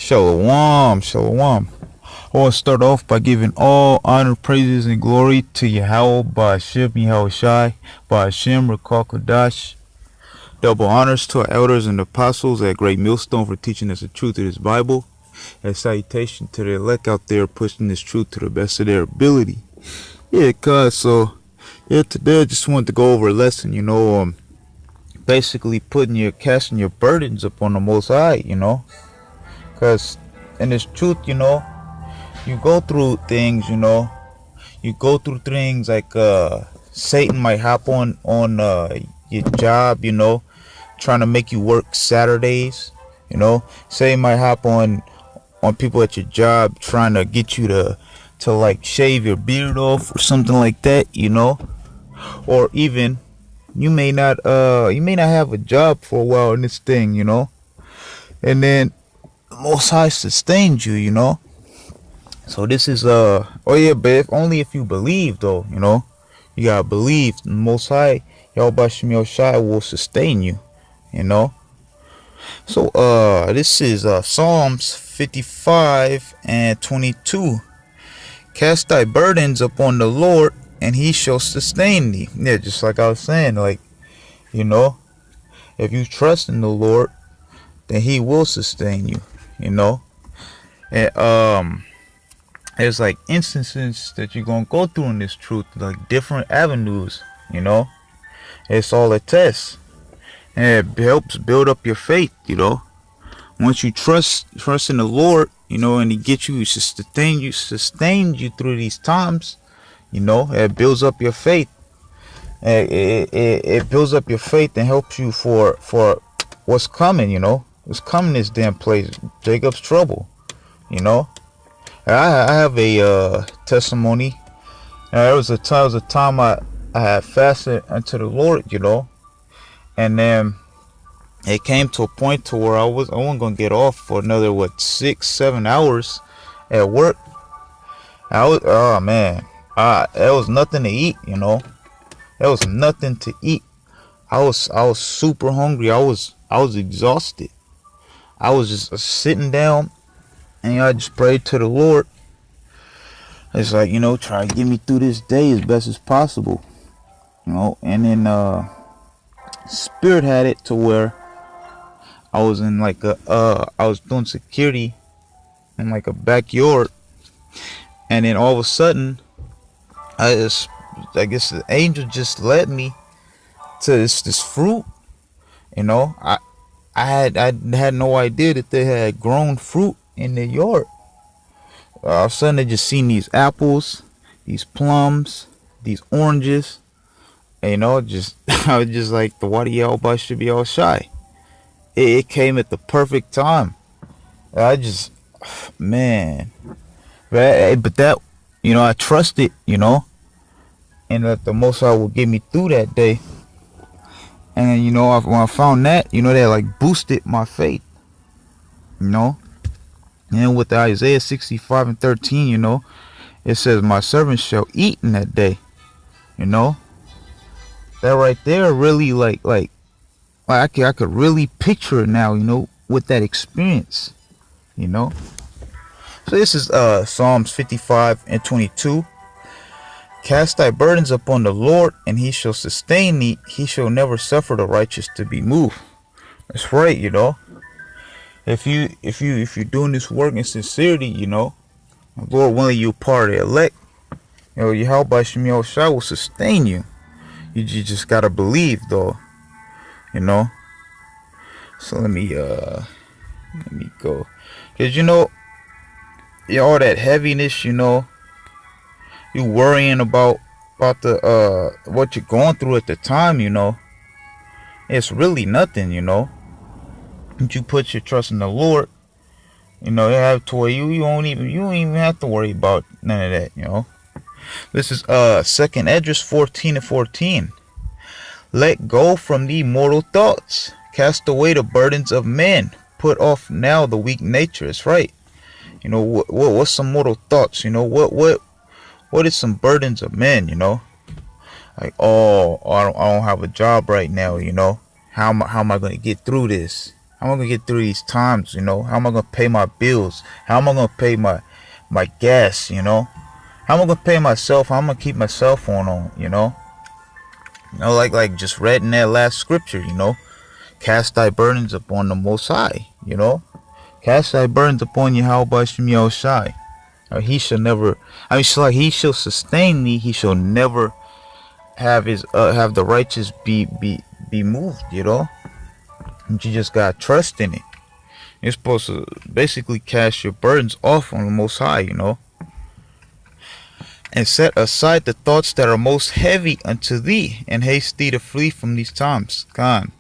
Shalom, shalom. I want to start off by giving all honor, praises, and glory to Yahweh, Ba'ashem, Yahushai, Ba'ashem, Rakakadash. Double honors to our elders and apostles at Great Millstone for teaching us the truth of this Bible. And salutation to the elect out there pushing this truth to the best of their ability. Yeah, today I just wanted to go over a lesson, basically casting your burdens upon the Most High, Because in this truth, you go through things, you go through things like Satan might hop on your job, trying to make you work Saturdays, Satan might hop on people at your job trying to get you to like shave your beard off or something like that, or even you may not have a job for a while in this thing, and then the Most High sustained you, So this is but if only if you believe though, you gotta believe the Most High, Yahushai will sustain you, So this is Psalms 55 and 22. Cast thy burdens upon the Lord, and he shall sustain thee. Yeah, just like I was saying, like, if you trust in the Lord, then he will sustain you, And there's like instances that you're gonna go through in this truth, like different avenues, It's all a test. And it helps build up your faith, Once you trust in the Lord, and he gets you, sustains you through these times, it builds up your faith. It builds up your faith and helps you for what's coming, What's coming this damn place, Jacob's trouble, I have a testimony. There was a time I had fasted unto the Lord, and then it came to a point to where I wasn't gonna get off for another 6-7 hours at work. There was nothing to eat, There was nothing to eat. I was super hungry. I was exhausted. I was just sitting down, and I just prayed to the Lord. It's like, try to get me through this day as best as possible, And then Spirit had it to where I was in like I was doing security in like a backyard, and then all of a sudden, I guess the angel just led me to this fruit. I had no idea that they had grown fruit in their yard. All of a sudden, I just seen these apples, these plums, these oranges. And, I was just like, the water yellow should be all shy. It came at the perfect time. Man. But that, I trusted, and that the Most High will get me through that day. And, when I found that, that like boosted my faith, And with Isaiah 65 and 13, it says, my servant shall eat in that day, That right there really like I could really picture it now, with that experience, So this is Psalms 55 and 22. Cast thy burdens upon the Lord, and he shall sustain thee. He shall never suffer the righteous to be moved. That's right, If you're doing this work in sincerity, Lord willing, you part of the elect. Yahweh Shai will sustain you. You just gotta believe, though. So let me go, cause all that heaviness, you worrying about the what you're going through at the time, it's really nothing, If you put your trust in the Lord, you have to where you don't even have to worry about none of that, This is 2nd Esdras 14 and 14. Let go from thee mortal thoughts. Cast away the burdens of men. Put off now the weak nature. That's right. What's some mortal thoughts? What is some burdens of men? Like, I don't have a job right now. How am I going to get through this? How am I gonna get through these times, you know? How am I gonna pay my bills? How am I gonna pay my gas, you know? How am I gonna pay myself? How am I gonna keep my cell phone on, you know? You know, like just read in that last scripture, you know? Cast thy burdens upon the Most High, you know? Cast thy burdens upon Yahweh Shem Yahushai. He shall never, I mean, it's like he shall sustain thee. He shall never have the righteous be moved, you know? And you just gotta trust in it. You're supposed to basically cast your burdens off on the Most High, you know? And set aside the thoughts that are most heavy unto thee, and haste thee to flee from these times. Con.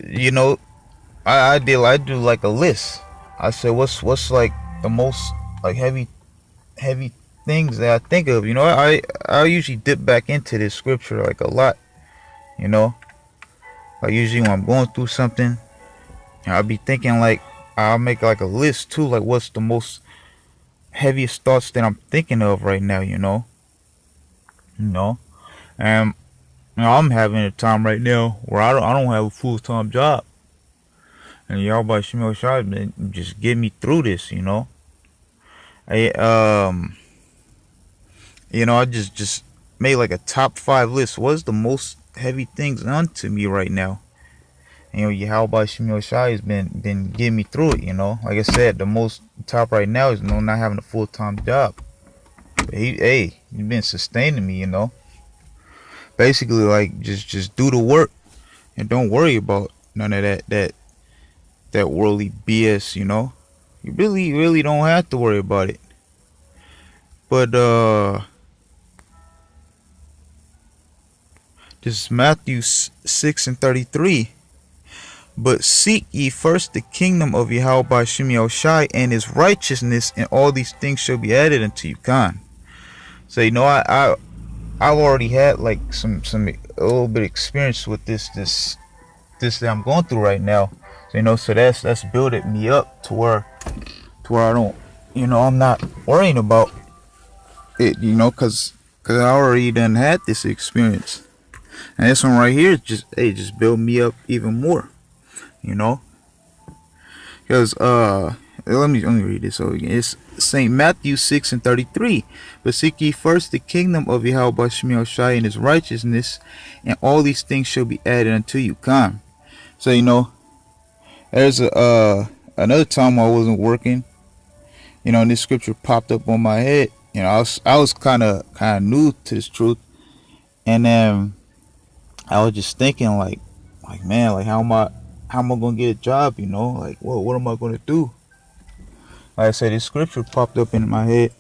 You know, I do like a list. I say what's like the most like heavy things that I think of. You know, I usually dip back into this scripture like a lot. You know, like usually when I'm going through something, I'll be thinking like I'll make like a list too, like what's the most heaviest thoughts that I'm thinking of right now. You know, and you know, I'm having a time right now where I don't have a full-time job. And y'all by Shemel Shah just get me through this, you know. You know, I just made like a top 5 list. What's the most heavy things unto me right now? And, you know, Yahweh Shemel Shah has been getting me through it, you know. Like I said, the most top right now is, you know, not having a full-time job. But he's been sustaining me, you know. Basically, like just do the work and don't worry about none of that worldly BS, you know. You really don't have to worry about it. But this is Matthew 6:33. But seek ye first the kingdom of Yahweh by Shem Yahushai and his righteousness, and all these things shall be added unto you. Khan. So you know, I've already had like some a little bit of experience with this that I'm going through right now. So, you know, so that's building me up to where I don't, you know, I'm not worrying about it, you know, cause I already done had this experience, and this one right here just build me up even more, you know, because let me read this over again. It's St. Matthew 6:33. But seek ye first the kingdom of Yahweh Shem Yahushai and his righteousness, and all these things shall be added unto you. Come. So, you know, there's another time I wasn't working, you know, and this scripture popped up on my head. You know, I was kind of new to this truth, and then I was just thinking like man, like how am I gonna get a job? You know, like what am I gonna do? Like I said, this scripture popped up in my head,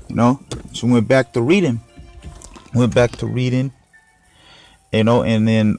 you know. So went back to reading, you know, and then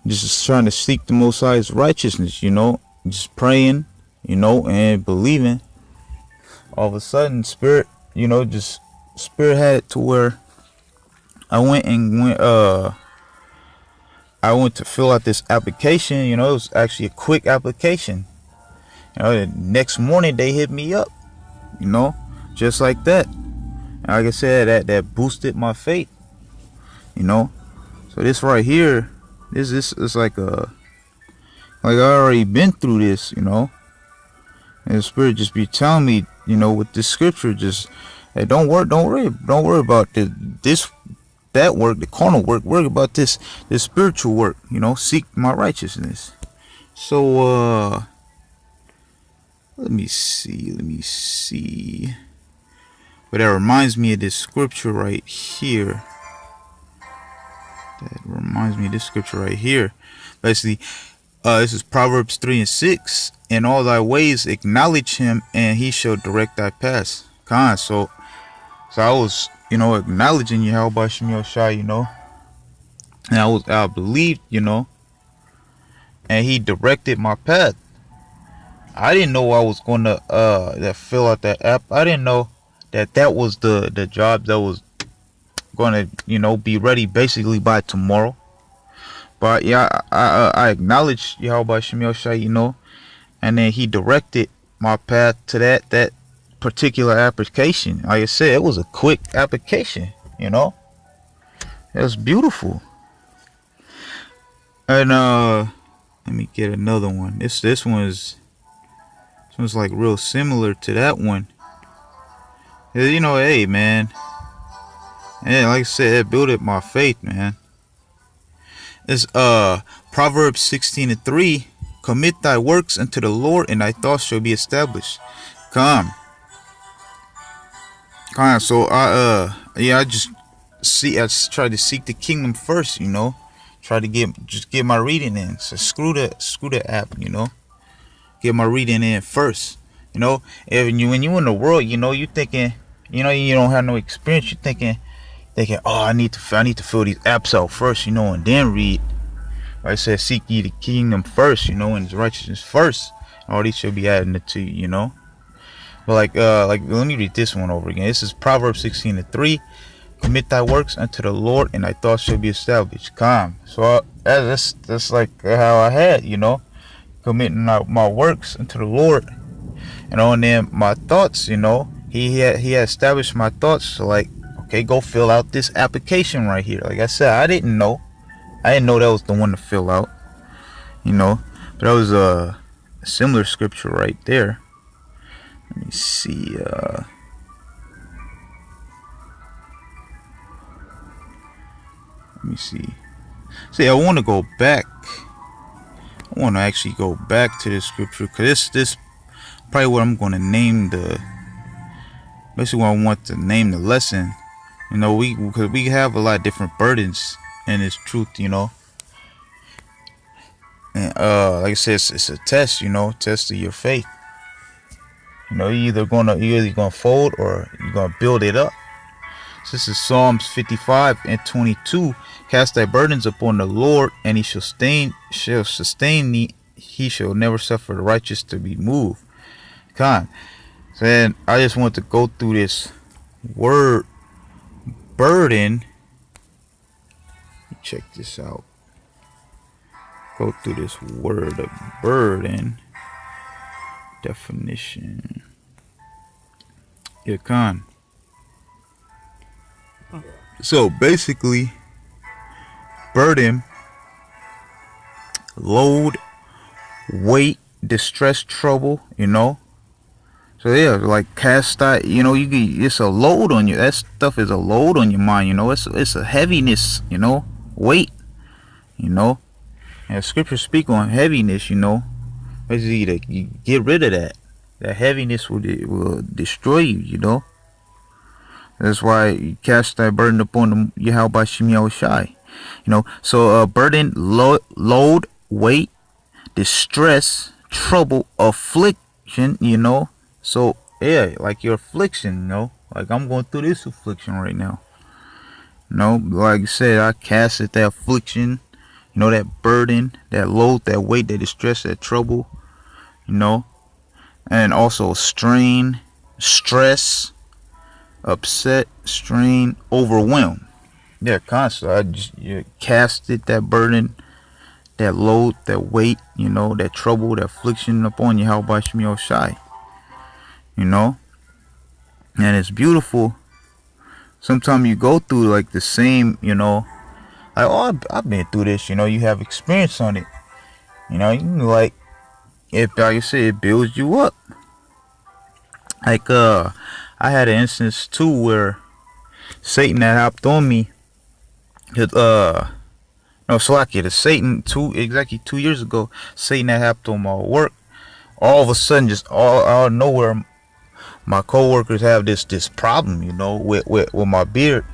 just trying to seek the Most High's righteousness, you know, just praying, you know, and believing. All of a sudden, spirit had it to where I went to fill out this application. You know, it was actually a quick application. You know, the next morning they hit me up, you know, just like that. And like I said, that boosted my faith, you know. So this right here, this is like I already been through this, you know. And the spirit just be telling me, you know, with this scripture, just hey, don't worry about that work, the carnal work. Worry about this spiritual work, you know. Seek my righteousness. So let me see. But that reminds me of this scripture right here. Basically, this is Proverbs 3:6. In all thy ways acknowledge him, and he shall direct thy paths. So I was, you know, acknowledging Yahweh Shem Yahushai, you know, and I believed, you know, and he directed my path. I didn't know I was gonna fill out that app. I didn't know that was the job that was gonna, you know, be ready basically by tomorrow. But yeah, I acknowledged Yahweh Shem Yahushai, you know, and then he directed my path to that particular application. Like I said, it was a quick application, you know. It was beautiful. And Let me get another one. This one's like real similar to that one. You know, hey man, yeah, like I said, it built up my faith, man. It's Proverbs 16:3. Commit thy works unto the Lord, and thy thoughts shall be established. Come. So I just try to seek the kingdom first, you know. Try to get my reading in. So screw the app, you know. Get my reading in first, you know. When you in the world, you know, you thinking, you know, you don't have no experience. You thinking, oh, I need to fill these apps out first, you know, and then read. Like I said, seek ye the kingdom first, you know, and his righteousness first. All these should be adding it to you, you know. But like let me read this one over again. This is Proverbs 16:3. Commit thy works unto the Lord, and thy thoughts shall be established. Calm. So that's like how I had, you know, committing my works unto the Lord, and on them my thoughts, you know, he had established my thoughts. So like, okay, go fill out this application right here. Like I said, I didn't know that was the one to fill out, you know, but that was a similar scripture right there. Let me see. See, I want to go back. I want to actually go back to this scripture, because this probably what I'm going to name basically what I want to name the lesson. You know, because we have a lot of different burdens in this truth, you know. And like I said, it's a test, you know, test of your faith. You know, you're either gonna fold or you're gonna build it up. So this is Psalms 55:22. Cast thy burdens upon the Lord, and he shall sustain thee. He shall never suffer the righteous to be moved. So then I just want to go through this word burden. Check this out. Go through this word of burden definition. Yeah, so basically, burden, load, weight, distress, trouble, you know. So yeah, like cast out, you know, it's a load on you. That stuff is a load on your mind, you know. It's a heaviness, you know, weight, you know. And scripture speak on heaviness, you know. Basically, you get rid of that. That heaviness will destroy you, you know. That's why you cast that burden upon the helpe Shai. You know, so burden, load, weight, distress, trouble, affliction, you know. So yeah, like your affliction, you know. Like I'm going through this affliction right now. You know, like I said, I casted that affliction, you know, that burden, that load, that weight, that distress, that trouble, you know. And also strain, stress, upset, strain, overwhelmed. Yeah, constantly. I just casted that burden, that load, that weight, you know, that trouble, that affliction upon you. How about Shemiel Shai? You know, and it's beautiful. Sometimes you go through like the same, you know, like, oh, I've been through this. You know, you have experience on it. You know, you can, like, like I said, it builds you up. Like I had an instance too where Satan had hopped on me. Satan exactly 2 years ago, Satan had hopped on my work. All of a sudden, just all out of nowhere, my coworkers have this problem, you know, with my beard.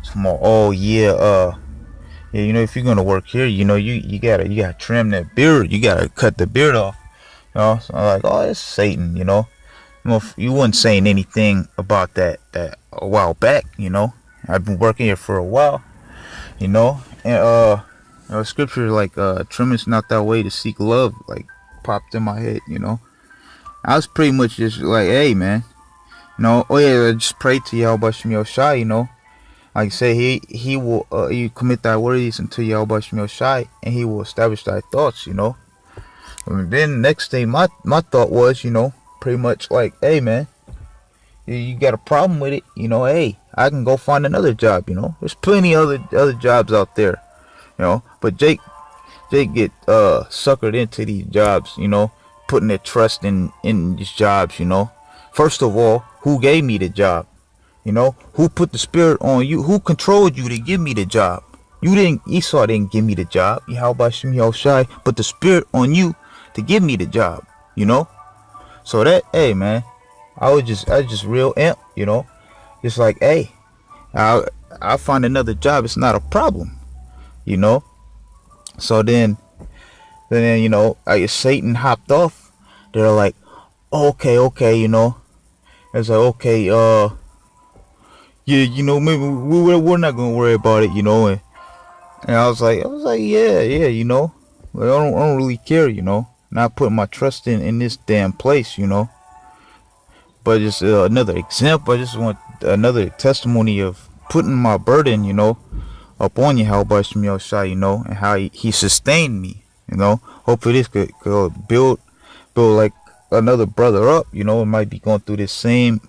So I'm like, oh yeah, you know, if you're gonna work here, you know, you gotta trim that beard, you gotta cut the beard off. You know, so I'm like, oh, it's Satan, you know. You wasn't saying anything about that a while back, you know. I've been working here for a while, you know, and scripture like trim is not that way to seek love, like popped in my head, you know. I was pretty much just like, hey man, you know, oh yeah, just pray to Yahweh Shemiel Shai, you know. Like I say, he will you commit thy words unto Yahweh Shemiel Shai, and he will establish thy thoughts, you know. And then next thing my thought was, you know, pretty much like, hey man, you got a problem with it, you know, hey, I can go find another job, you know. There's plenty other jobs out there, you know. But Jake they get suckered into these jobs, you know, putting their trust in these jobs, you know. First of all, who gave me the job? You know, who put the spirit on you? Who controlled you to give me the job? You didn't. Esau didn't give me the job. How about Shimmy Shai put the spirit on you to give me the job? You know. So that, hey man, I was just real imp. You know, just like, hey, I'll find another job. It's not a problem. You know. So then you know, Satan hopped off. They're like, okay, you know. It's like, okay, yeah, you know, maybe we're not gonna worry about it, you know. And I was like, yeah, you know, like, I don't really care, you know. Not putting my trust in this damn place, you know. But just another example. I just want another testimony of putting my burden, you know, upon you, how about Shemel Shai, you know, and how he sustained me, you know. Hopefully this could build like another brother up, you know. It might be going through the same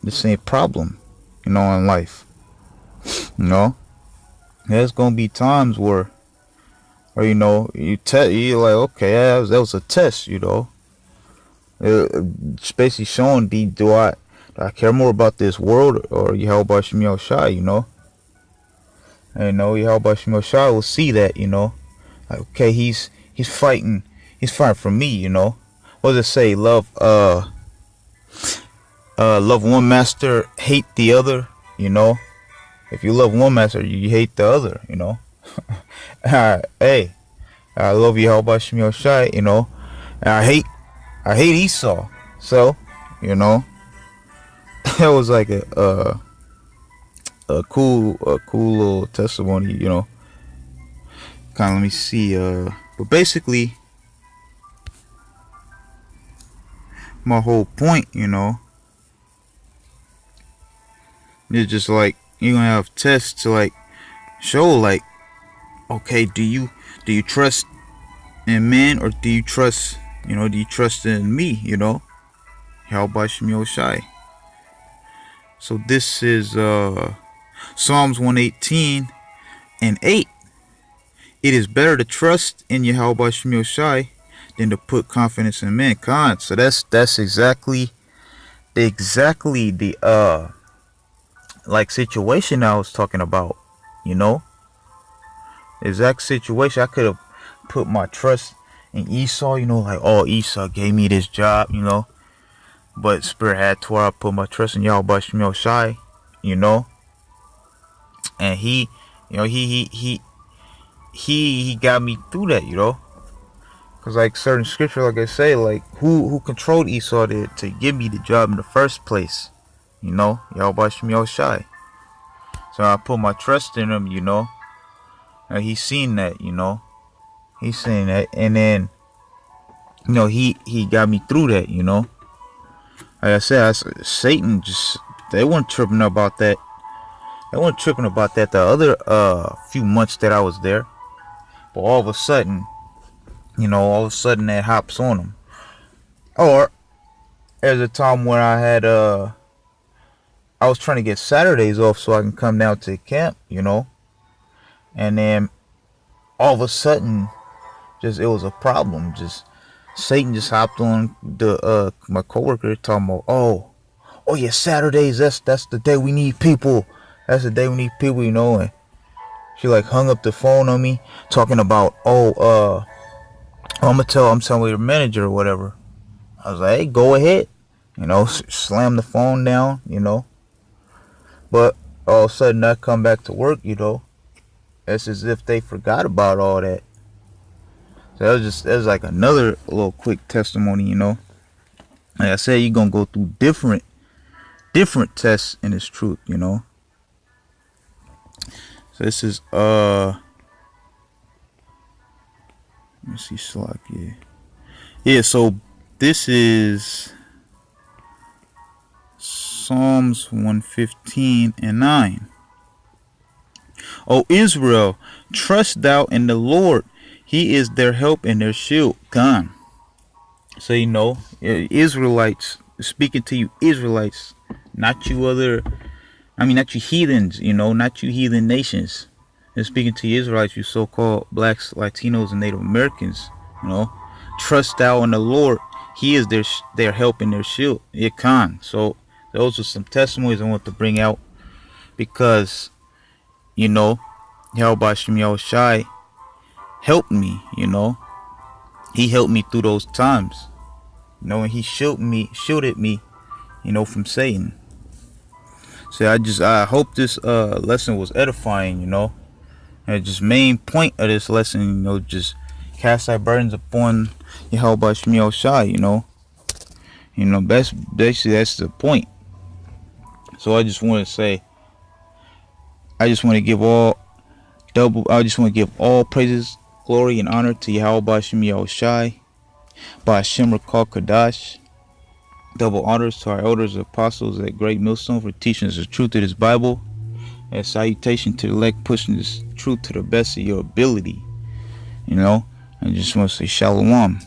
problem, you know, in life, you know. There's gonna be times where you know, you're like, okay, yeah, that was a test, you know. It's basically showing, do I care more about this world or Yahweh Shemel Shai, you know? And, you know, Yahweh Shemel Shai will see that, you know. Like, okay, he's fighting for me, you know. What does it say? Love one master, hate the other, you know. If you love one master, you hate the other, you know. Hey, I love you, how about Shemel Shai, you know. And I hate Esau. So, you know, that was like a cool little testimony, you know. Kind of, let me see. But basically, my whole point, you know, is just like you're gonna have tests to like show, like, okay, do you trust in man, or do you trust, you know, do you trust in me, you know? How about Shemel Shai? So this is Psalms 118 and 8. It is better to trust in Yahweh Shemel Shai than to put confidence in mankind. So that's exactly the like situation I was talking about, you know. Exact situation. I could have put my trust in Esau, you know, like, oh, Esau gave me this job, you know. But Spirit had to where I put my trust in Yahweh Shemel Shai, you know. And he, you know, he got me through that, you know. Cause like certain scripture, like I say, like who controlled Esau to give me the job in the first place, you know, Yahweh Shemel Shai. So I put my trust in him, you know. And he's seen that, you know. He's seen that, and then, you know, he got me through that, you know. Like I said, Satan just, they weren't tripping about that. They weren't tripping about that the other few months that I was there. But all of a sudden, you know, that hops on them. Or there's a time when I had I was trying to get Saturdays off so I can come down to camp, you know. And then all of a sudden, just, it was a problem. Just Satan just hopped on the my coworker talking about, oh yeah, Saturdays, that's the day we need people. That's the day we need people, you know. And she like hung up the phone on me talking about, I'm telling your manager or whatever. I was like, hey, go ahead, you know. Slam the phone down, you know. But all of a sudden I come back to work, you know. It's as if they forgot about all that. So that was like another little quick testimony, you know. Like I said, you're gonna go through different tests in this truth, you know. So this is let me see, Slack, yeah. So this is Psalms 115 and 9. O Israel, trust thou in the Lord. He is their help and their shield. Gone. So, you know, Israelites, speaking to you Israelites, not you heathens, you know, not you heathen nations. And speaking to you Israelites, you so-called blacks, Latinos, and Native Americans, you know, trust thou in the Lord. He is their help and their shield. Yakan. So those are some testimonies I want to bring out because, you know, Yahweh Shem Yahushai helped me, you know. He helped me through those times. You know, and he shielded me, you know, from Satan. So I hope this lesson was edifying, you know. And just main point of this lesson, you know, just cast thy burdens upon Yahweh Shem Yahushai, you know. You know, basically that's the point. So I just want to say, I just want to give all praises, glory, and honor to Yahweh Shem Yahushai, by Hashem Rakal Kadash. Double honors to our elders, apostles at Great Millstone for teaching us the truth of this Bible. And salutation to the elect pushing this truth to the best of your ability. You know, I just want to say shalom.